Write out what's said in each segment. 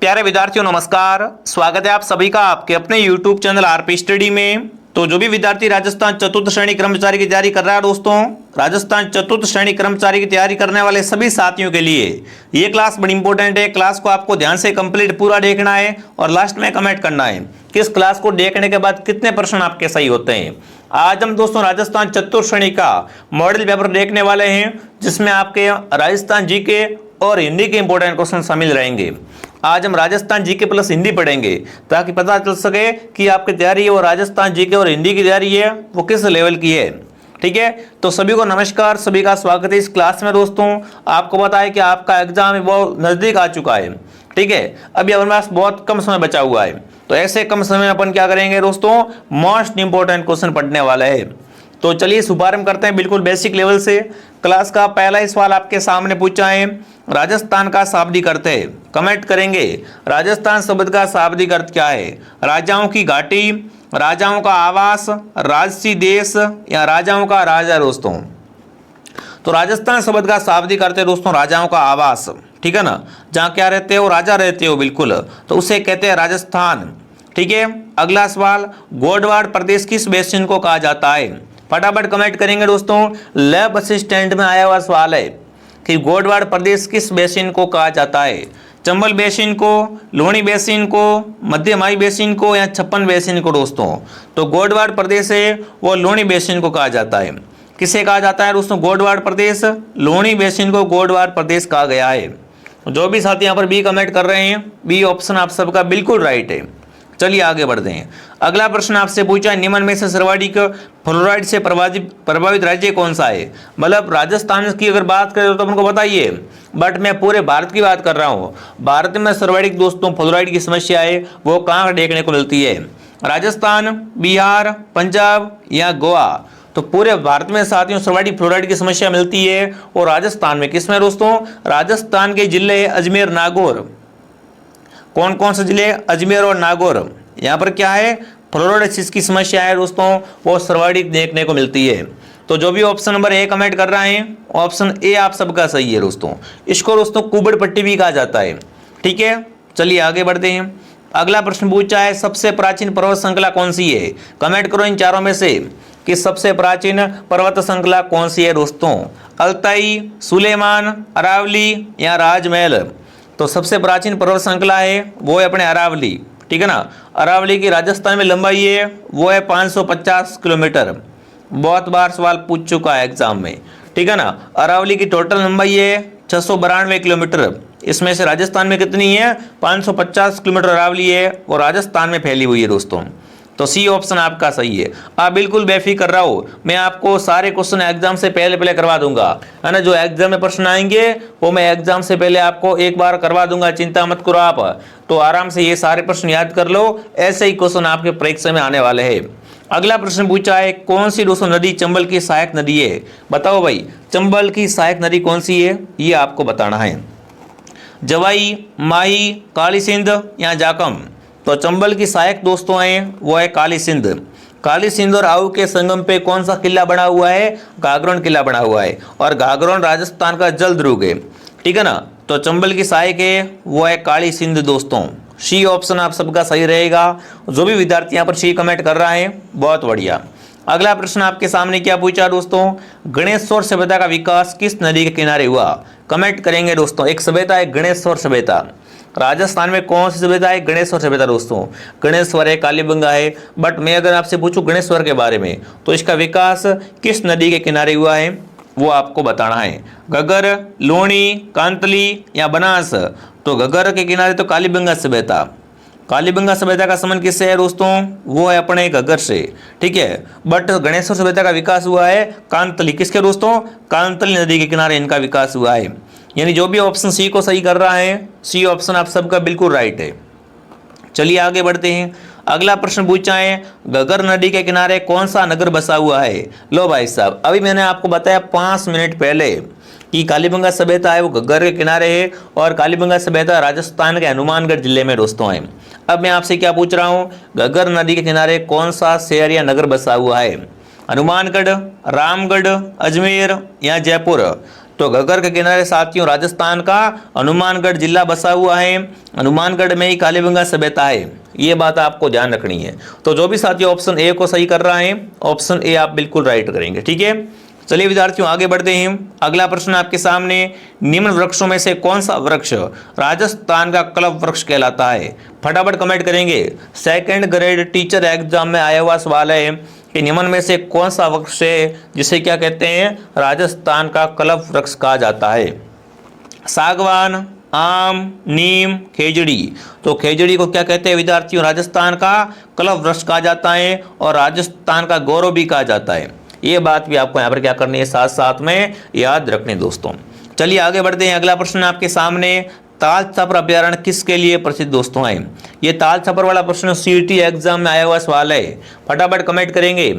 प्यारे विद्यार्थियों नमस्कार। स्वागत है आप सभी का आपके अपने YouTube चैनल आरपी स्टडी में। तो जो भी विद्यार्थी राजस्थान चतुर्थ श्रेणी कर्मचारी की तैयारी कर रहा है दोस्तों, राजस्थान चतुर्थ श्रेणी कर्मचारी की तैयारी करने वाले सभी साथियों के लिए ये क्लास बड़ी इंपॉर्टेंट है। क्लास को आपको ध्यान से कंप्लीट पूरा देखना है और लास्ट में कमेंट करना है कि इस क्लास को देखने के बाद कितने प्रश्न आपके सही होते हैं। आज हम दोस्तों राजस्थान चतुर्थ श्रेणी का मॉडल पेपर देखने वाले हैं, जिसमें आपके राजस्थान जीके और हिंदी के इंपॉर्टेंट क्वेश्चन शामिल रहेंगे। आज हम राजस्थान जीके प्लस हिंदी पढ़ेंगे ताकि पता चल सके कि आपकी तैयारी है वो राजस्थान जीके और हिंदी की तैयारी है वो किस लेवल की है। ठीक है, तो सभी को नमस्कार, सभी का स्वागत है इस क्लास में। दोस्तों आपको पता है कि आपका एग्जाम है वो नजदीक आ चुका है। ठीक है, अभी हमारे पास बहुत कम समय बचा हुआ है, तो ऐसे कम समय में अपन क्या करेंगे दोस्तों, मोस्ट इंपॉर्टेंट क्वेश्चन पढ़ने वाला है। तो चलिए शुभारंभ करते हैं बिल्कुल बेसिक लेवल से। क्लास का पहला ही सवाल आपके सामने पूछा है, राजस्थान का शाब्दिक अर्थ है। कमेंट करेंगे राजस्थान शब्द का शाब्दिक अर्थ क्या है। राजाओं की घाटी, राजाओं का आवास, राजसी देश या राजाओं का राजा। दोस्तों तो राजस्थान शब्द का शाब्दिक अर्थ है दोस्तों राजाओं का आवास। ठीक है ना, जहाँ क्या रहते हो, राजा रहते हो, बिल्कुल, तो उसे कहते हैं राजस्थान। ठीक है, अगला सवाल, गोडवाड़ प्रदेश किस बेसिन को कहा जाता है। फटाफट कमेंट करेंगे दोस्तों। लैब असिस्टेंट में आया हुआ सवाल है कि गोडवाड़ प्रदेश किस बेसिन को कहा जाता है। चंबल बेसिन को, लूणी बेसिन को, मध्यमाई बेसिन को या छप्पन बेसिन को। दोस्तों तो गोडवाड़ प्रदेश है वो लूणी बेसिन को कहा जाता है। किसे कहा जाता है दोस्तों, गोडवाड़ प्रदेश, लूणी बेसिन को गोडवाड़ प्रदेश कहा गया है। जो भी साथी यहाँ पर बी कमेंट कर रहे हैं, बी ऑप्शन आप सबका बिल्कुल राइट है। चलिए आगे बढ़ते हैं। अगला प्रश्न आपसे पूछा है, निम्न में से सर्वाधिक फ्लोराइड से प्रभावित राज्य कौन सा है। मतलब राजस्थान की अगर बात करें तो उनको बताइए, बट मैं पूरे भारत की बात कर रहा हूँ। भारत में सर्वाधिक दोस्तों फ्लोराइड की समस्या है वो कहाँ देखने को मिलती है, राजस्थान, बिहार, पंजाब या गोवा। तो पूरे भारत में साथियों सर्वाधिक फ्लोराइड की समस्या मिलती है और राजस्थान में किसमें दोस्तों, राजस्थान के जिले अजमेर, नागौर। कौन कौन से जिले, अजमेर और नागौर। यहाँ पर क्या है, फ्लोराइड की समस्या है दोस्तों वो सर्वाधिक देखने को मिलती है। तो जो भी ऑप्शन नंबर ए कमेंट कर रहे हैं, ऑप्शन ए आप सबका सही है दोस्तों। इसको दोस्तों कुबड़ पट्टी भी कहा जाता है। ठीक है, चलिए आगे बढ़ते हैं। अगला प्रश्न पूछा है, सबसे प्राचीन पर्वत श्रृंखला कौन सी है। कमेंट करो इन चारों में से कि सबसे प्राचीन पर्वत श्रृंखला कौन सी है दोस्तों, अल्ताई, सुलेमान, अरावली या राजमहल। तो सबसे प्राचीन पर्वत श्रृंखला है वो है अपने अरावली। ठीक है ना, अरावली की राजस्थान में लंबाई है वो है 550 किलोमीटर। बहुत बार सवाल पूछ चुका है एग्जाम में। ठीक है ना, अरावली की टोटल लंबाई है 692 किलोमीटर। इसमें से राजस्थान में कितनी है, 550 किलोमीटर अरावली है और राजस्थान में फैली हुई है दोस्तों। तो सी ऑप्शन आपका सही है। आप बिल्कुल बेफिक्र रहो, मैं आपको सारे क्वेश्चन एग्जाम से पहले करवा दूंगा, है ना। जो एग्जाम में प्रश्न आएंगे वो मैं एग्जाम से पहले आपको एक बार करवा दूंगा, चिंता मत करो आप। तो आराम से ये सारे प्रश्न याद कर लो, ऐसे ही क्वेश्चन आपके परीक्षा में आने वाले हैं। अगला प्रश्न पूछा है, कौन सी दोस्तों नदी चंबल की सहायक नदी है। बताओ भाई, चंबल की सहायक नदी कौन सी है, ये आपको बताना है। जवाई, माही, काली सिंध या जाकम। तो चंबल की सहायक दोस्तों हैं वो है काली सिंध। काली सिंध और आऊ के संगम पे कौन सा किला बना हुआ है, घाघरोन किला बना हुआ है और घाघरोन राजस्थान का जल दुर्ग है। ठीक है ना, तो चंबल की सहायक है वो है काली सिंध दोस्तों। सी ऑप्शन आप सबका सही रहेगा। जो भी विद्यार्थी यहाँ पर सी कमेंट कर रहा है बहुत बढ़िया। अगला प्रश्न आपके सामने क्या पूछा दोस्तों, गणेश्वर सभ्यता का विकास किस नदी के किनारे हुआ। कमेंट करेंगे दोस्तों। एक सभ्यता है गणेश्वर सभ्यता, राजस्थान में कौन सी सभ्यता है, गणेश्वर सभ्यता दोस्तों। गणेश्वर है, कालीबंगा है, बट मैं अगर आपसे पूछूं गणेश्वर के बारे में तो इसका विकास किस नदी के किनारे हुआ है वो आपको बताना है। घग्गर, लूणी, कांतली या बनास। तो घग्गर के किनारे तो कालीबंगा सभ्यता। कालीबंगा सभ्यता का संबंध किससे है दोस्तों, वो है अपने घग्गर से। ठीक है, बट गणेश्वर सभ्यता का विकास हुआ है कांतली, किसके दोस्तों, कांतली नदी के किनारे इनका विकास हुआ है। यानी जो भी ऑप्शन सी को सही कर रहा है, सी ऑप्शन आप सबका बिल्कुल राइट है। चलिए आगे बढ़ते हैं। अगला प्रश्न पूछा है, घग्गर नदी के किनारे कौन सा नगर बसा हुआ है। लो भाई साहब, अभी मैंने आपको बताया 5 मिनट पहले कि कालीबंगा सभ्यता है वो घग्गर के किनारे है और कालीबंगा सभ्यता राजस्थान के हनुमानगढ़ जिले में दोस्तों है। अब मैं आपसे क्या पूछ रहा हूँ, घग्गर नदी के किनारे कौन सा शहर या नगर बसा हुआ है, हनुमानगढ़, रामगढ़, अजमेर या जयपुर। तो घग्गर के किनारे साथियों राजस्थान का हनुमानगढ़ जिला बसा हुआ है। हनुमानगढ़ में ही कालीबंगा सभ्यता है, ये बात आपको ध्यान रखनी है। तो जो भी साथियों ऑप्शन ए को सही कर रहा है, ऑप्शन ए आप बिल्कुल राइट करेंगे। ठीक है, चलिए विद्यार्थियों आगे बढ़ते हैं। अगला प्रश्न आपके सामने, निम्न वृक्षों में से कौन सा वृक्ष राजस्थान का कल्प वृक्ष कहलाता है? फटाफट कमेंट करेंगे। सेकंड ग्रेड टीचर एग्जाम में आया हुआ सवाल है कि निम्न में से कौन सा वृक्ष है जिसे क्या कहते हैं, राजस्थान का कल्प वृक्ष कहा जाता है? सागवान, आम, नीम, खेजड़ी। तो खेजड़ी को क्या कहते हैं विद्यार्थियों, राजस्थान का कल्प वृक्ष कहा जाता है और राजस्थान का गौरव भी कहा जाता है। ये बात भी आपको यहाँ पर क्या करनी है, साथ साथ में याद रखनी दोस्तों। चलिए आगे बढ़ते हैं। अगला प्रश्न आपके सामने, ताल छापर अभ्यारण्य किसके लिए प्रसिद्ध दोस्तों है? ये ताल छापर वाला प्रश्न सीईटी एग्जाम में आया हुआ सवाल है, फटाफट कमेंट करेंगे।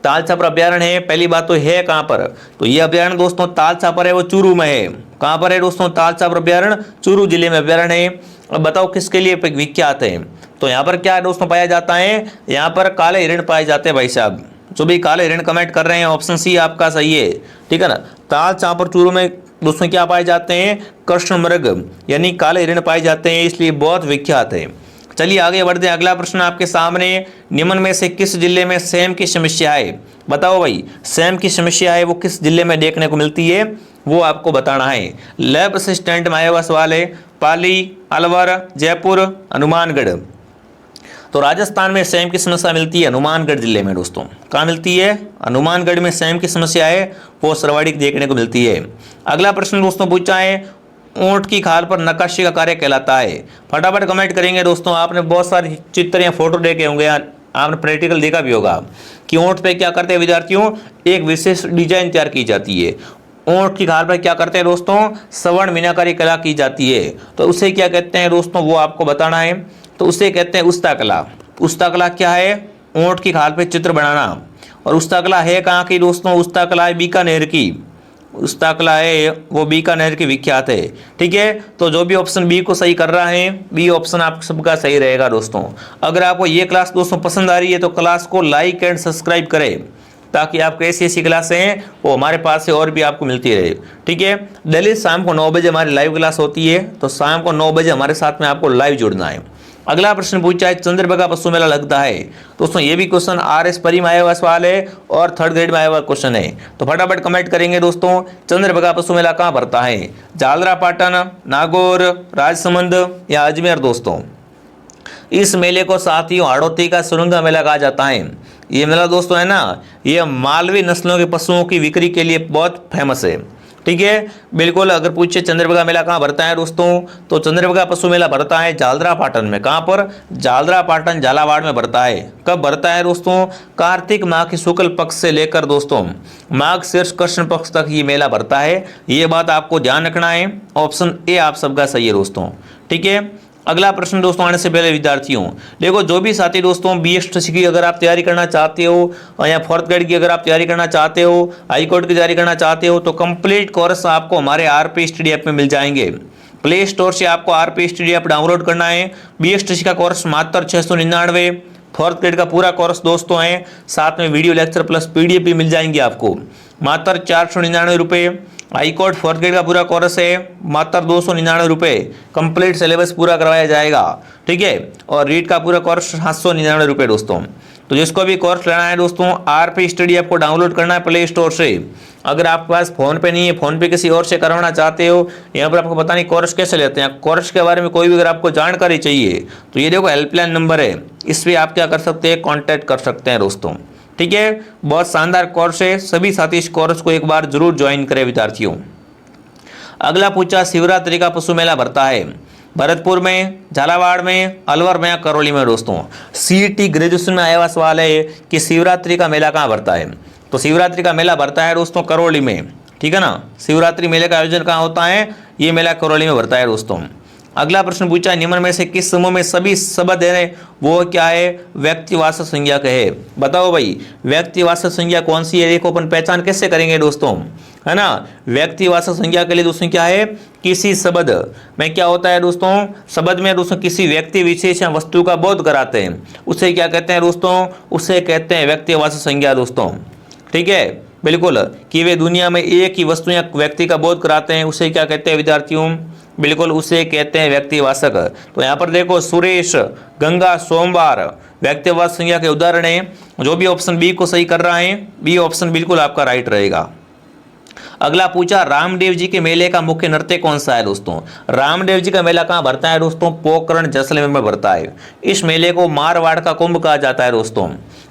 ताल छापर अभ्यारण्य है, पहली बात तो है कहाँ पर, तो ये अभ्यारण्य दोस्तों ताल छापर है वो चूरू में है। कहाँ पर है दोस्तों ताल छापर अभ्यारण्य? चूरू जिले में अभ्यारण्य है। अब बताओ किसके लिए विख्यात है? तो यहाँ पर क्या दोस्तों पाया जाता है, यहाँ पर काले हिरण पाए जाते हैं भाई साहब। जो भी काले हिरण कमेंट कर रहे हैं ऑप्शन सी आपका सही है, ठीक है ना। ताल छापर चूरू में दोस्तों क्या पाए जाते हैं, कृष्ण मृग यानी काले हिरण पाए जाते हैं, इसलिए बहुत विख्यात है। चलिए आगे बढ़ते हैं। अगला प्रश्न आपके सामने, निम्न में से किस जिले में सेम की समस्या है? बताओ भाई, सेम की समस्या है वो किस जिले में देखने को मिलती है, वो आपको बताना है। लैब असिस्टेंट में आया हुआ सवाल है। पाली, अलवर, जयपुर, हनुमानगढ़। तो राजस्थान में सेम की समस्या मिलती है हनुमानगढ़ जिले में दोस्तों। कहाँ मिलती है? हनुमानगढ़ में सेम की समस्या है वो सर्वाधिक देखने को मिलती है। अगला प्रश्न दोस्तों पूछा है, ऊंट की खाल पर नक्काशी का कार्य कहलाता है? फटाफट कमेंट करेंगे दोस्तों। आपने बहुत सारे चित्र या फोटो देखे होंगे, आपने प्रैक्टिकल देखा भी होगा कि ऊंट पे क्या करते हैं विद्यार्थियों, एक विशेष डिजाइन तैयार की जाती है। ऊंट की खाल पर क्या करते हैं दोस्तों, सवर्ण मीनाकारी कला की जाती है। तो उसे क्या कहते हैं दोस्तों, वो आपको बताना है। तो उसे कहते हैं उस्ता कला। उस्ता कला क्या है? ऊंट की खाल पे चित्र बनाना। और उस्ता कला है कहाँ की दोस्तों? उस्ता कला है बीकानेर की। उस्ता कला है वो बीकानेर की विख्यात है। ठीक है, तो जो भी ऑप्शन बी को सही कर रहा है, बी ऑप्शन आप सबका सही रहेगा दोस्तों। अगर आपको ये क्लास दोस्तों पसंद आ रही है तो क्लास को लाइक एंड सब्सक्राइब करें, ताकि आपको ऐसी ऐसी क्लासें हैं वो हमारे पास से और भी आपको मिलती रहे। ठीक है, डेली शाम को 9 बजे हमारी लाइव क्लास होती है, तो शाम को 9 बजे हमारे साथ में आपको लाइव जुड़ना है। अगला प्रश्न पूछा है, चंद्रभागा पशु मेला लगता है? दोस्तों ये भी क्वेश्चन आरएस परी में आया हुआ सवाल है और 3rd ग्रेड में आया हुआ क्वेश्चन है। तो फटाफट कमेंट करेंगे दोस्तों, चंद्रभागा पशु मेला कहाँ भरता है? जालरा पाटन, नागौर, राजसमंद या अजमेर दोस्तों? इस मेले को साथियों हाड़ौती का सुरंगा मेला कहा जाता है। ये मेला दोस्तों है ना, ये मालवी नस्लों के पशुओं की बिक्री के लिए बहुत फेमस है। ठीक है, बिल्कुल। अगर पूछे चंद्रभागा मेला कहाँ भरता है दोस्तों, तो चंद्रभागा पशु मेला भरता है जालरा पाटन में। कहाँ पर? जालरा पाटन झालावाड़ में भरता है। कब भरता है दोस्तों? कार्तिक माह की शुक्ल पक्ष से लेकर दोस्तों माघ शीर्ष कृष्ण पक्ष तक ये मेला भरता है। ये बात आपको ध्यान रखना है। ऑप्शन ए आप सबका सही है दोस्तों। ठीक है, अगला प्रश्न दोस्तों आने से पहले विद्यार्थियों देखो, जो भी साथी दोस्तों BSTC की अगर आप तैयारी करना चाहते हो या 4th ग्रेड की अगर आप तैयारी करना चाहते हो, हाई कोर्ट की तैयारी करना चाहते हो, तो कंप्लीट कोर्स आपको हमारे RP स्टडी ऐप में मिल जाएंगे। प्ले स्टोर से आपको RP स्टडी ऐप डाउनलोड करना है। BSTC का कोर्स मात्र 699, 4th ग्रेड का पूरा कोर्स दोस्तों है, साथ में वीडियो लेक्चर प्लस PDF भी मिल जाएंगे आपको मात्र 499 रुपये। हाई कोर्ट 4th ग्रेड का पूरा कोर्स है मात्र 299 रुपये, कंप्लीट सिलेबस पूरा करवाया जाएगा। ठीक है, और रीड का पूरा कोर्स 799 रुपये दोस्तों। तो जिसको भी कोर्स लेना है दोस्तों, RP स्टडी ऐप को डाउनलोड करना है प्ले स्टोर से। अगर आपके पास फ़ोन पे नहीं है, फ़ोन पे किसी और से करवाना चाहते हो, यहाँ पर आपको पता नहीं कोर्स कैसे लेते हैं, कोर्स के बारे में कोई भी अगर आपको जानकारी चाहिए तो ये देखो हेल्पलाइन नंबर है, इस पर आप क्या कर सकते हैं, कॉन्टैक्ट कर सकते हैं दोस्तों। ठीक है, बहुत शानदार कोर्स है, सभी साथी इस कोर्स को एक बार जरूर ज्वाइन करें विद्यार्थियों। अगला पूछा, शिवरात्रि का पशु मेला भरता है भरतपुर में, झालावाड़ में, अलवर में या करौली में दोस्तों? CET ग्रेजुएशन में आया हुआ सवाल है कि शिवरात्रि का मेला कहाँ भरता है। तो शिवरात्रि का मेला भरता है दोस्तों करौली में। ठीक है ना, शिवरात्रि मेले का आयोजन कहाँ होता है, ये मेला करौली में भरता है दोस्तों। अगला प्रश्न पूछा, निम्न में से किस समूह में सभी शब्द है वो क्या है, व्यक्तिवाचक संज्ञा है? बताओ भाई, व्यक्तिवाचक संज्ञा कौन सी है? देखो अपन पहचान कैसे करेंगे दोस्तों, है ना। व्यक्तिवाचक संज्ञा के लिए दोस्तों क्या है, किसी शब्द में क्या होता है दोस्तों, शब्द में दोस्तों किसी व्यक्ति विशेष या वस्तु का बोध कराते हैं, उसे क्या कहते हैं दोस्तों, उसे कहते हैं व्यक्तिवाचक संज्ञा दोस्तों। ठीक है, बिल्कुल कि वे दुनिया में एक ही वस्तु या व्यक्ति का बोध कराते हैं, उसे क्या कहते हैं विद्यार्थियों? बिल्कुल उसे कहते हैं व्यक्तिवाचक। तो यहाँ पर देखो सुरेश, गंगा, सोमवार व्यक्तिवाचक संज्ञा के उदाहरण हैं। जो भी ऑप्शन बी को सही कर रहा है, बी ऑप्शन बिल्कुल आपका राइट रहेगा। अगला पूछा रामदेव जी के मेले का मुख्य नृत्य कौन सा है दोस्तों? रामदेव जी का मेला कहाँ भरता है दोस्तों? पोखरण जैसलमेर में भरता है। इस मेले को मारवाड़ का कुंभ कहा जाता है दोस्तों।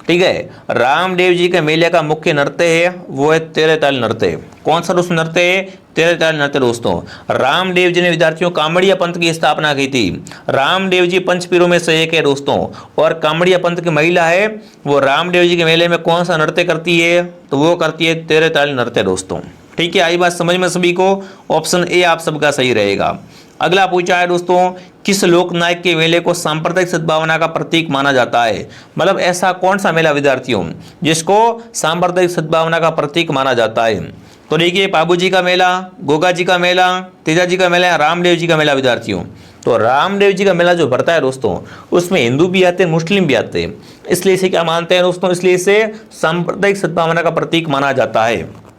ठीक है, रामदेव जी के मेले का मुख्य नृत्य है वो है तेरे ताल नृत्य। कौन सा दोस्तों नृत्य है? तेरे ताल नृत्य दोस्तों। रामदेव जी ने विद्यार्थियों कामड़िया पंथ की स्थापना की थी। रामदेव जी पंचपीरों में से एक है दोस्तों, और कामड़िया पंथ की महिला है वो रामदेव जी के मेले में कौन सा नृत्य करती है? तो वो करती है तेरे ताल नृत्य दोस्तों। ठीक है, आई बात समझ में सभी को? ऑप्शन ए आप सबका सही रहेगा। अगला पूछा है दोस्तों किस लोक नायक के मेले को सांप्रदायिक सद्भावना का प्रतीक माना जाता है? मतलब ऐसा कौन सा मेला विद्यार्थियों जिसको सांप्रदायिक सद्भावना का प्रतीक माना जाता है? तो देखिए बाबू जी का मेला, गोगा जी का मेला, तेजा जी का मेला, रामदेव जी का मेला विद्यार्थियों। तो रामदेव जी का मेला जो भरता है दोस्तों उसमें हिंदू भी आते हैं, मुस्लिम भी आते हैं, इसलिए इसे क्या मानते हैं दोस्तों? इसलिए इसे सांप्रदायिक सद्भावना का प्रतीक माना जाता है।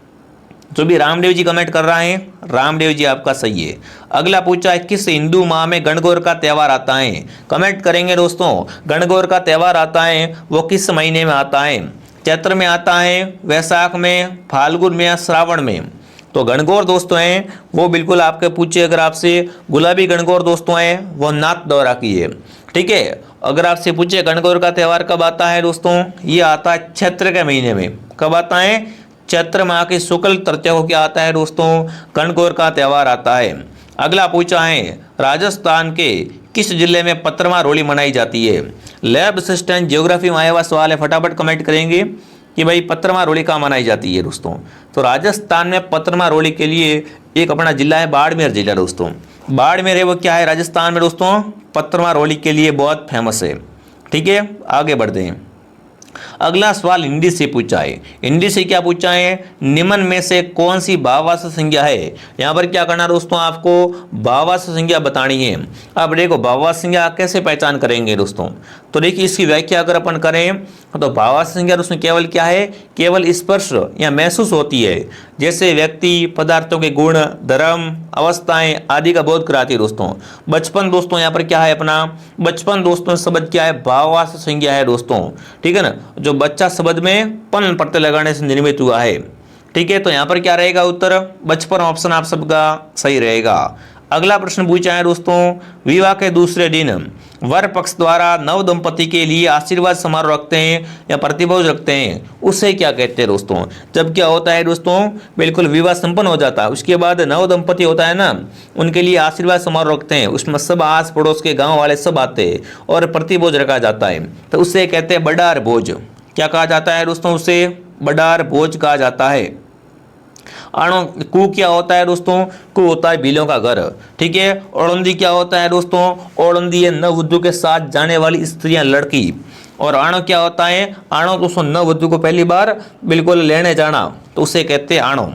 जो भी रामदेव जी कमेंट कर रहे हैं, रामदेव जी आपका सही है। अगला पूछा है किस हिंदू माह में गणगौर का त्यौहार आता है? कमेंट करेंगे दोस्तों। गणगौर का त्यौहार आता है वो किस महीने में आता है? चैत्र में आता है, वैशाख में, फाल्गुन में या श्रावण में? तो गणगौर दोस्तों हैं वो बिल्कुल आपके पूछे अगर आपसे गुलाबी गणगौर दोस्तों हैं वो नाथ द्वारा की है। ठीक है, अगर आपसे पूछे गणगौर का त्यौहार कब आता है दोस्तों? ये आता है चैत्र के महीने में। कब आता है? चैत्र माह के शुक्ल तृतीया को क्या आता है दोस्तों? गणगौर का त्यौहार आता है। अगला पूछा है राजस्थान के किस जिले में पत्रमा रोली मनाई जाती है? लैब असिस्टेंट ज्योग्राफी में आया हुआ सवाल है, फटाफट कमेंट करेंगे कि भाई पत्रमा रोली कहाँ मनाई जाती है दोस्तों। तो राजस्थान में पत्रमा रोली के लिए एक अपना जिला है बाड़मेर जिला दोस्तों। बाड़मेर है वो क्या है राजस्थान में दोस्तों? पत्रमा रोली के लिए बहुत फेमस है। ठीक है, आगे बढ़ते हैं। अगला सवाल हिंदी से पूछा है। हिंदी से क्या पूछा है? निम्न में से कौन सी भाववाचक संज्ञा है? यहाँ पर क्या करना दोस्तों? आपको भाववाचक संज्ञा बतानी है। अब देखो भाववाचक संज्ञा कैसे पहचान करेंगे दोस्तों? तो देखिए इसकी व्याख्या अगर अपन करें तो भाववाचक संज्ञा दोस्तों केवल क्या है? केवल स्पर्श या महसूस होती है, जैसे व्यक्ति, पदार्थों के गुण, धर्म, अवस्थाएं आदि का बोध कराती है दोस्तों। बचपन दोस्तों यहाँ पर क्या है अपना? बचपन दोस्तों शब्द क्या है? भाववाचक संज्ञा है दोस्तों। ठीक है ना, जो बच्चा शब्द में पन प्रत्यय लगाने से निर्मित हुआ है। ठीक है, तो यहाँ पर क्या रहेगा उत्तर? बचपन ऑप्शन आप सबका सही रहेगा। अगला प्रश्न पूछा है दोस्तों विवाह के दूसरे दिन वर पक्ष द्वारा नव दंपति के लिए आशीर्वाद समारोह रखते हैं या प्रतिभोज रखते हैं, उसे क्या कहते हैं दोस्तों? जब क्या होता है दोस्तों? बिल्कुल विवाह संपन्न हो जाता है, उसके बाद नव दंपति होता है ना, उनके लिए आशीर्वाद समारोह रखते हैं। उसमें सब आस पड़ोस के गाँव वाले सब आते हैं और प्रतिभोज रखा जाता है, तो उससे कहते हैं बड़ार भोज। क्या कहा जाता है दोस्तों? उसे बड़ार भोज कहा जाता है। आणो कु क्या होता है दोस्तों? कु होता है बिलों का घर। ठीक है, ओलंदी क्या होता है दोस्तों? ओलंदी है नववधु के साथ जाने वाली स्त्रियां, लड़की। और आणो क्या होता है? आणो दोस्तों नववधु को पहली बार बिल्कुल लेने जाना, तो उसे कहते हैं आणो।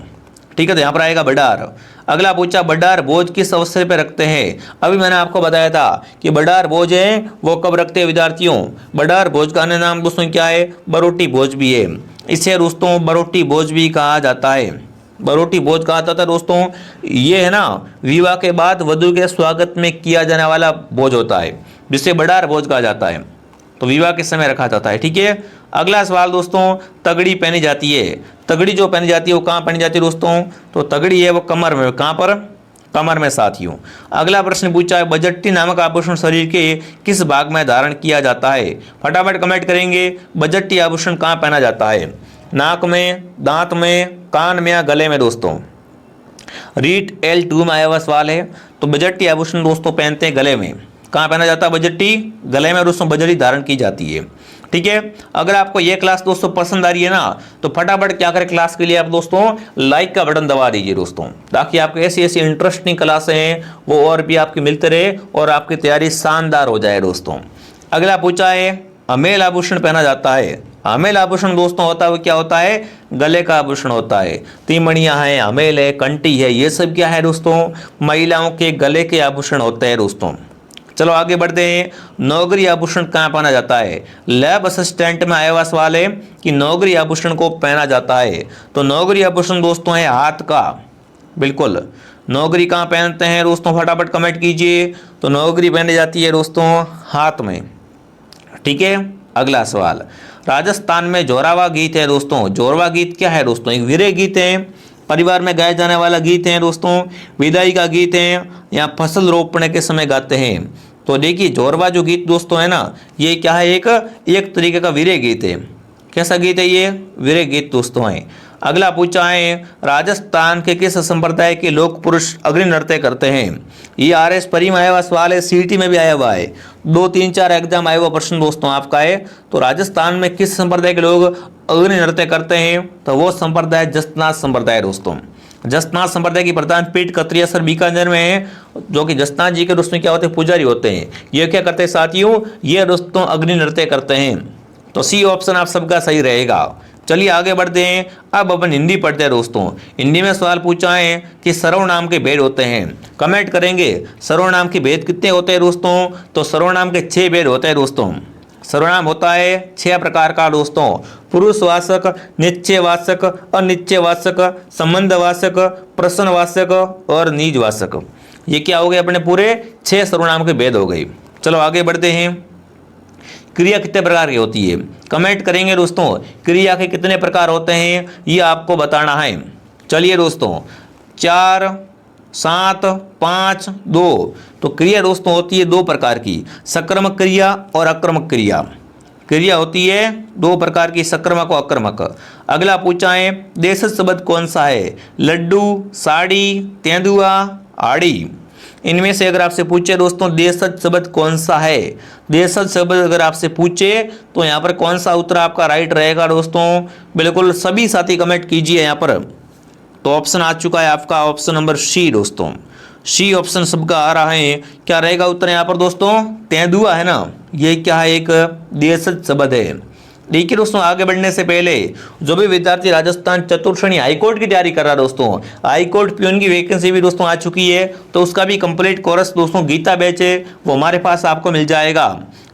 ठीक है, तो यहाँ पर आएगा बड़ार। अगला पूछा बड़ार भोज किस अवसर पर रखते हैं? अभी मैंने आपको बताया था कि बड़ार भोज है वो कब रखते हैं विद्यार्थियों? बड़ार भोज का अन्य नाम दोस्तों क्या है? बरोटी भोज भी है। इसे दोस्तों बरोटी भोज भी कहा जाता है। बरोटी भोज कहा जाता है दोस्तों। ये है ना विवाह के बाद वधु के स्वागत में किया जाने वाला भोज होता है, जिसे बड़ार भोज कहा जाता है। तो विवाह के समय रखा जाता है। ठीक है, अगला सवाल दोस्तों तगड़ी पहनी जाती है। तगड़ी जो पहनी जाती है वो कहाँ पहनी जाती है दोस्तों? तो तगड़ी है वो कमर में। कहाँ पर? कमर में साथियों। अगला प्रश्न पूछा है बजट्टी नामक आभूषण शरीर के किस भाग में धारण किया जाता है? फटाफट कमेंट करेंगे बजट्टी आभूषण कहाँ पहना जाता है? नाक में, दांत में, कान में या गले में दोस्तों? रीट L2 में आया हुआ सवाल है। तो बजट्टी आभूषण दोस्तों पहनते हैं गले में। कहाँ पहना जाता है बजट्टी? गले में दोस्तों बजटी धारण की जाती है। ठीक है, अगर आपको ये क्लास दोस्तों पसंद आ रही है ना तो फटाफट क्या करें क्लास के लिए आप दोस्तों लाइक का बटन दबा दीजिए दोस्तों, ताकि आपको ऐसी ऐसी इंटरेस्टिंग क्लासें हैं वो और भी आपकी मिलते रहे और आपकी तैयारी शानदार हो जाए दोस्तों। अगला पूछा है अमेल आभूषण पहना जाता है। अमेल आभूषण दोस्तों होता है क्या होता है? गले का आभूषण होता है। तीमणियां हैं, अमेल है, कंटी है, ये सब क्या है दोस्तों? महिलाओं के गले के आभूषण होते हैं दोस्तों। चलो आगे बढ़ते हैं। नौकरी आभूषण कहाँ पहना जाता है? लैब असिस्टेंट में आया हुआ सवाल है कि नौकरी आभूषण को पहना जाता है। तो नौकरी आभूषण दोस्तों है हाथ का। बिल्कुल, नौकरी कहाँ पहनते हैं दोस्तों? फटाफट कमेंट कीजिए। तो नौकरी पहनी जाती है दोस्तों हाथ में। ठीक है, अगला सवाल। राजस्थान में जोरावा गीत है दोस्तों। जोरावा गीत क्या है दोस्तों? एक वीरे गीत है, परिवार में गाया जाने वाला गीत है दोस्तों, विदाई का गीत है, या फसल रोपने के समय गाते हैं। तो देखिए जोरवा जो गीत दोस्तों है ना, ये क्या है? एक तरीके का वीरे गीत है। कैसा गीत है ये? वीरे गीत दोस्तों है। अगला पूछा है, राजस्थान के किस संप्रदाय के लोक पुरुष अग्नि नृत्य करते हैं? ये RS परी में आया हुआ सवाल है, CT में भी आया हुआ है, 2 3 4 एग्जाम आया हुआ प्रश्न दोस्तों आपका है। तो राजस्थान में किस संप्रदाय के लोग अग्नि नृत्य करते हैं? तो वो संप्रदाय जसनाथ संप्रदाय दोस्तों। जसनाथ संप्रदाय की प्रधान पीठ कत्रियासर बीकानेर में है, जो कि जसनाथ जी के दोस्तों क्या होते हैं? पुजारी होते हैं। ये क्या करते हैं साथियों? ये दोस्तों अग्नि नृत्य करते हैं। तो C ऑप्शन आप सबका सही रहेगा। चलिए आगे बढ़ते हैं। अब अपन हिंदी पढ़ते हैं दोस्तों। हिंदी में सवाल पूछा है कि सर्वनाम के भेद होते हैं। कमेंट करेंगे सर्वनाम के भेद कितने होते हैं दोस्तों? तो सर्वनाम के 6 भेद होते हैं दोस्तों। सर्वनाम होता है 6 प्रकार का दोस्तों। पुरुषवाचक, निश्चयवाचक, अनिश्चयवाचक, संबंधवाचक, प्रश्नवाचक और निजवाचक। ये क्या हो गए? अपने पूरे 6 सर्वनाम के भेद हो गए। चलो आगे बढ़ते हैं। क्रिया कितने प्रकार की होती है? कमेंट करेंगे दोस्तों क्रिया के कितने प्रकार होते हैं, ये आपको बताना है। चलिए दोस्तों 4 7 5 2। तो क्रिया दोस्तों होती है 2 प्रकार की, सक्रामक क्रिया और आक्रामक क्रिया। क्रिया होती है 2 प्रकार की, सक्रामक और आक्रामक। अगला पूछा है, देशज शब्द कौन सा है? लड्डू, साड़ी, तेंदुआ, आड़ी। इनमें से अगर आपसे पूछे दोस्तों देशज शब्द कौन सा है, देशज शब्द अगर आपसे पूछे तो यहाँ पर कौन सा उत्तर आपका राइट रहेगा दोस्तों? बिल्कुल सभी साथी कमेंट कीजिए यहाँ पर। तो ऑप्शन आ चुका है आपका ऑप्शन नंबर C दोस्तों। C ऑप्शन सबका आ रहा है। क्या रहेगा उत्तर यहाँ पर दोस्तों? तेंदुआ है ना, ये क्या है? एक देशज शब्द है। देखिए दोस्तों आगे बढ़ने से पहले जो भी विद्यार्थी राजस्थान चतुर्थ श्रेणी हाईकोर्ट की तैयारी कर रहा है दोस्तों, हाईकोर्ट प्यून की वैकेंसी भी दोस्तों आ चुकी है। तो उसका भी कंप्लीट कोर्स दोस्तों गीता बैच है, वो हमारे पास आपको मिल जाएगा,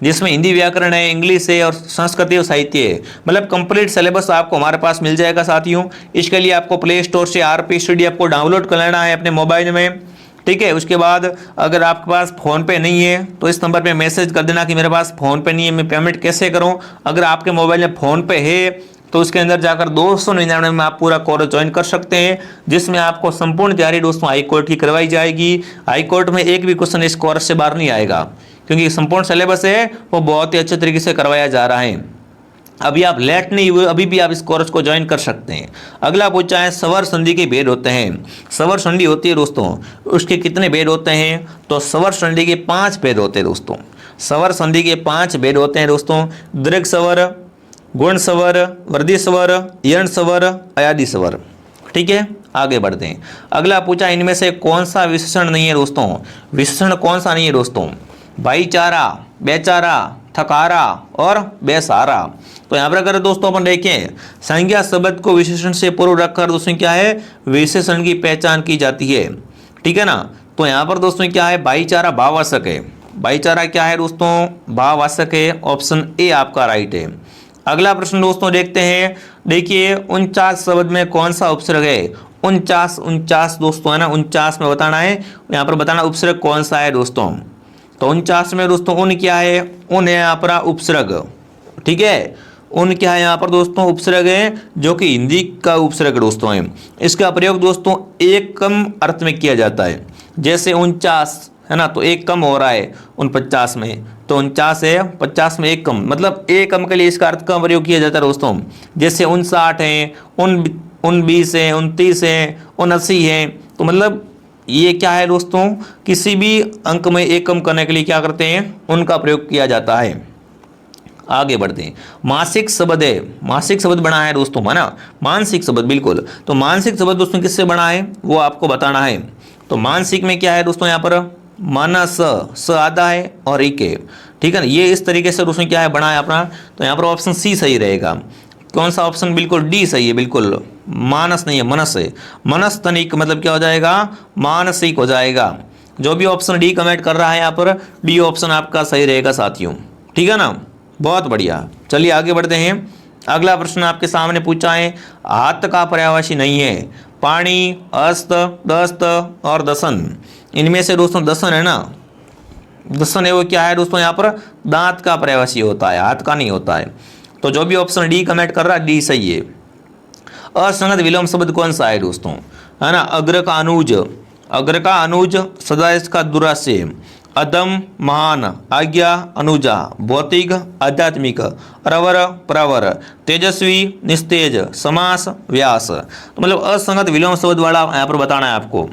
जिसमें हिंदी व्याकरण है, इंग्लिश है और संस्कृति और साहित्य है। मतलब कंप्लीट सिलेबस आपको हमारे पास मिल जाएगा साथियों। इसके लिए आपको प्ले स्टोर से RP स्टडी आपको डाउनलोड कर लेना है अपने मोबाइल में। ठीक है, उसके बाद अगर आपके पास फ़ोन पे नहीं है तो इस नंबर पे मैसेज कर देना कि मेरे पास फ़ोन पे नहीं है, मैं पेमेंट कैसे करूं। अगर आपके मोबाइल में फ़ोन पे है तो उसके अंदर जाकर 299 में आप पूरा कोर्स ज्वाइन कर सकते हैं, जिसमें आपको संपूर्ण तैयारी दोस्तों हाईकोर्ट की करवाई जाएगी। हाईकोर्ट में एक भी क्वेश्चन इस कोर्स से बाहर नहीं आएगा, क्योंकि संपूर्ण सिलेबस है वो बहुत ही अच्छे तरीके से करवाया जा रहा है। अभी आप लेट नहीं हुए, अभी भी आप इस कोर्स को ज्वाइन कर सकते हैं। अगला पूछा है स्वर संधि के भेद होते हैं। स्वर संधि होती है दोस्तों, उसके कितने भेद होते हैं? तो स्वर संधि के 5 भेद होते हैं दोस्तों। स्वर संधि के 5 भेद होते हैं दोस्तों। दीर्घ स्वर, गुण स्वर, वृद्धि स्वर, यण स्वर, अयादि स्वर। ठीक है, आगे बढ़ते हैं। अगला पूछा इनमें से कौन सा विशेषण नहीं है दोस्तों? विशेषण कौन सा नहीं है दोस्तों? भाईचारा, बेचारा, थकारा और बेसहारा। तो यहाँ पर अगर दोस्तों अपन देखें संज्ञा शब्द को विशेषण से पूर्व रखकर दोस्तों क्या है? विशेषण की पहचान की जाती है। ठीक है ना। तो यहाँ पर दोस्तों क्या है? भाईचारा भाववाचक है। भाईचारा क्या है दोस्तों? भाववाचक है। ऑप्शन A आपका राइट है। अगला प्रश्न दोस्तों देखते हैं। देखिए 49 शब्द में कौन सा उपसर्ग है? 49 दोस्तों है ना, 49 में बताना है। यहाँ पर बताना उपसर्ग कौन सा है दोस्तों। तो 49 में दोस्तों उन क्या है? उन है यहाँ पर उपसर्ग। ठीक है, उन क्या है यहाँ पर दोस्तों? उपसर्ग है, जो कि हिंदी का उपसर्ग दोस्तों है। इसका प्रयोग दोस्तों एक कम अर्थ में किया जाता है। जैसे 49 है ना, तो एक कम हो रहा है 49 में, तो 49 है, 50 में एक कम, मतलब एक कम के लिए इसका अर्थ का प्रयोग किया जाता है दोस्तों। जैसे 59 है, 29 है, 29 है, 79 है। तो मतलब ये क्या है दोस्तों? किसी भी अंक में एक कम करने के लिए क्या करते हैं? उनका प्रयोग किया जाता है। आगे बढ़ते हैं। मासिक शब्द है, मासिक शब्द बना है दोस्तों है ना, मानसिक शब्द। बिल्कुल, तो मानसिक शब्द दोस्तों किससे बना है वो आपको बताना है। तो मानसिक में क्या है दोस्तों? यहाँ पर मानस, स आधा है और एक है। ठीक है ना, ये इस तरीके से दोस्तों क्या है बना है अपना। तो यहाँ पर ऑप्शन C सही रहेगा। कौन सा ऑप्शन? बिल्कुल D सही है। बिल्कुल, मानस नहीं है, मनस है। मनस तनिक मतलब क्या हो जाएगा? मानसिक हो जाएगा। जो भी ऑप्शन डी कमेंट कर रहा है यहाँ पर, डी ऑप्शन आपका सही रहेगा साथियों। ठीक है ना, बहुत बढ़िया। चलिए आगे बढ़ते हैं। अगला प्रश्न आपके सामने पूछा है, हाथ का पर्यायवाची नहीं है। पाणी, हस्त, दस्त और दसन। इनमें से दोस्तों दसन है ना, दसन है वो क्या है दोस्तों, यहाँ पर दांत का पर्यायवाची होता है, हाथ का नहीं होता है। तो जो भी ऑप्शन डी कमेंट कर रहा है, डी सही है। असंगत विलोम शब्द कौन सा है दोस्तों, है ना, अग्र का अनुज, अग्र का अनुज, सदा इसका दुराशय, अदम, महान, आज्ञा, अनुजा, भौतिक, आध्यात्मिक, रवर, प्रवर, तेजस्वी, निस्तेज, समास, व्यास। तो मतलब असंगत विलोम शब्द वाला यहाँ पर बताना है आपको।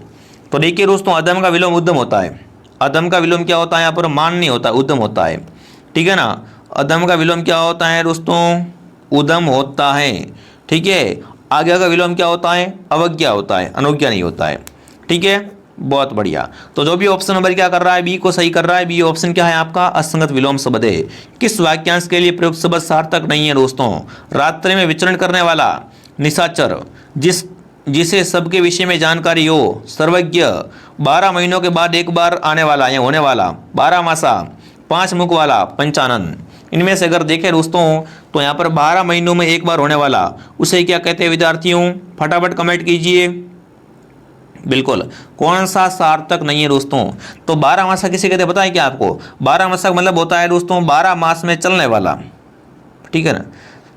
तो देखिए दोस्तों, अदम का विलोम उद्यम होता है। अदम का विलोम क्या होता है, यहाँ पर मान नहीं होता, उद्यम होता है। ठीक है ना, अदम का विलोम क्या होता है दोस्तों, उद्यम होता है। ठीक है, आज्ञा का विलोम क्या होता है, अवज्ञा होता है, अनुज्ञा नहीं होता है। ठीक है, बहुत बढ़िया। तो जो भी ऑप्शन नंबर क्या कर रहा है, बी को सही कर रहा है। बी ऑप्शन क्या है आपका, असंगत विलोम शब्द है। किस वाक्यांश के लिए प्रयुक्त शब्द सार्थक नहीं है दोस्तों, रात्रि में विचरण करने वाला, निशाचर, जिसे सबके विषय में जानकारी हो, सर्वज्ञ, 12 महीनों के बाद एक बार आने वाला या होने वाला, 12 मासा, 5 मुख वाला, पंचानन। इनमें से अगर देखें दोस्तों तो यहाँ पर 12 महीनों में एक बार होने वाला, उसे क्या कहते हैं विद्यार्थियों, फटाफट कमेंट कीजिए। बिल्कुल, कौन सा सार्थक नहीं है दोस्तों। तो 12 मासा किसे कहते हैं पता है क्या आपको, 12 मासा मतलब होता है दोस्तों 12 मास में चलने वाला। ठीक है ना,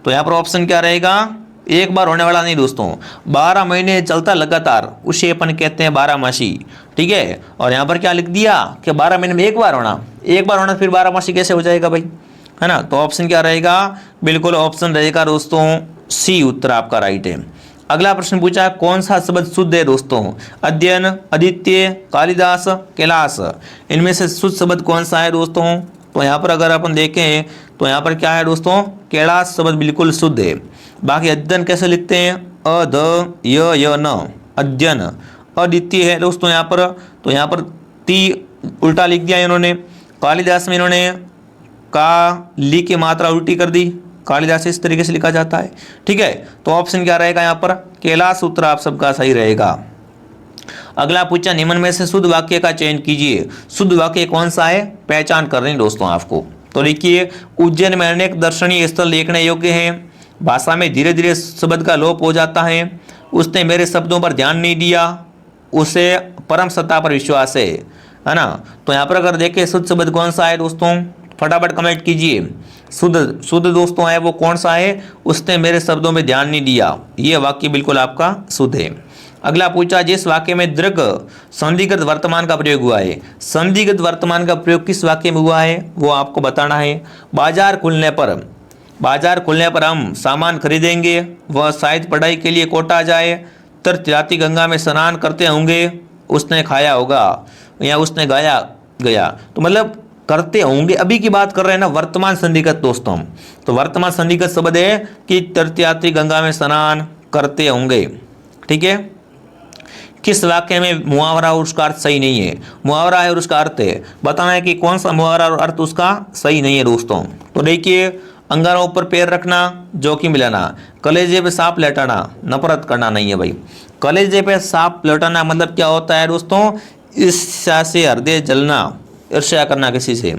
तो यहाँ पर ऑप्शन क्या रहेगा, एक बार होने वाला नहीं दोस्तों, 12 महीने चलता लगातार, उसे अपन कहते हैं 12 मासी। ठीक है, और यहाँ पर क्या लिख दिया कि 12 महीने में एक बार होना, एक बार होना फिर 12 मासी कैसे हो जाएगा भाई, है ना। तो ऑप्शन क्या रहेगा, बिल्कुल ऑप्शन रहेगा दोस्तों सी, उत्तर आपका राइट है। अगला प्रश्न पूछा है, कौन सा शब्द शुद्ध है दोस्तों, अध्ययन, आदित्य, कालिदास, कैलाश। इनमें से शुद्ध शब्द कौन सा है दोस्तों। तो यहाँ पर अगर अपन देखें तो यहाँ पर क्या है दोस्तों, कैलाश शब्द बिल्कुल शुद्ध है। बाकी अध्ययन कैसे लिखते हैं, अ ध य न, अध्ययन। अद्वितीय है दोस्तों यहाँ पर, तो यहाँ पर ती उल्टा लिख दिया इन्होंने। कालिदास में इन्होंने का ली की मात्रा उल्टी कर दी, कालिदास इस तरीके से लिखा जाता है। ठीक है, तो ऑप्शन क्या रहेगा यहाँ पर, कैलाश, उत्तर आप सबका सही रहेगा। अगला पूछा, निम्न में से शुद्ध वाक्य का चयन कीजिए। शुद्ध वाक्य कौन सा है, पहचान कर रहे हैं दोस्तों आपको। तो देखिए, उज्जैन में अनेक दर्शनीय स्थल देखने योग्य हैं। भाषा में धीरे धीरे शब्द का लोप हो जाता है। उसने मेरे शब्दों पर ध्यान नहीं दिया, उसे परम सत्ता पर विश्वास है ना। तो यहाँ पर अगर देखें शुद्ध शब्द कौन सा है दोस्तों, फटाफट कमेंट कीजिए। शुद्ध दोस्तों है वो कौन सा है, उसने मेरे शब्दों में ध्यान नहीं दिया, ये वाक्य बिल्कुल आपका शुद्ध है। अगला पूछा, जिस वाक्य में दृग संधिगत वर्तमान का प्रयोग हुआ है, संधिगत वर्तमान का प्रयोग किस वाक्य में हुआ है वो आपको बताना है। बाजार खुलने पर हम सामान खरीदेंगे, वह शायद पढ़ाई के लिए कोटा जाए, तीर्थयात्री गंगा में स्नान करते होंगे, उसने खाया होगा या उसने गाया गया। तो मतलब करते होंगे, अभी की बात कर रहे हैं ना, वर्तमान संधिगत दोस्तों। तो वर्तमान संधिगत शब्द है कि तीर्थयात्री गंगा में स्नान करते होंगे। ठीक है, किस वाक्य में मुहावरा और उसका अर्थ सही नहीं है, मुहावरा है और उसका अर्थ है, बताना है कि कौन सा मुहावरा और अर्थ उसका सही नहीं है दोस्तों। तो देखिए, अंगारों ऊपर पैर रखना, जोखिम लेना, कलेजे पे सांप लेटाना, नफरत करना नहीं है भाई। कलेजे पे सांप लेटाना मतलब क्या होता है दोस्तों, ईर्ष्या से हृदय जलना, ईर्ष्या करना किसी से।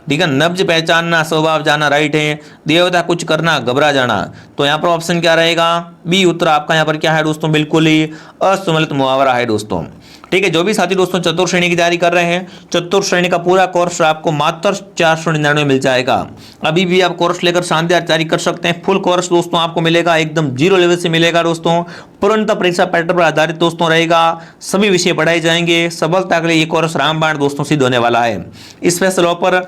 ठीक है, नब्ज पहचानना, स्वभाव जाना, राइट है। देवता कुछ करना, घबरा जाना। तो यहाँ पर ऑप्शन क्या रहेगा, बी, उत्तर आपका यहाँ पर क्या है दोस्तों, बिल्कुल ही असुमेलित मुहावरा है दोस्तों। ठीक है, जो भी साथी दोस्तों चतुर्थ श्रेणी की तैयारी कर रहे हैं, चतुर्थ श्रेणी का पूरा कोर्स आपको मात्र 499 में मिल जाएगा। अभी भी आप कोर्स लेकर शानदार तैयारी कर सकते हैं। फुल कोर्स दोस्तों आपको मिलेगा, एकदम 0 लेवल से मिलेगा दोस्तों। तुरंत परीक्षा पैटर्न पर आधारित दोस्तों रहेगा, सभी विषय पढ़ाए जाएंगे। सफलता के लिए ये कोर्स रामबाण दोस्तों सिद्ध होने वाला है। इस फैसलों पर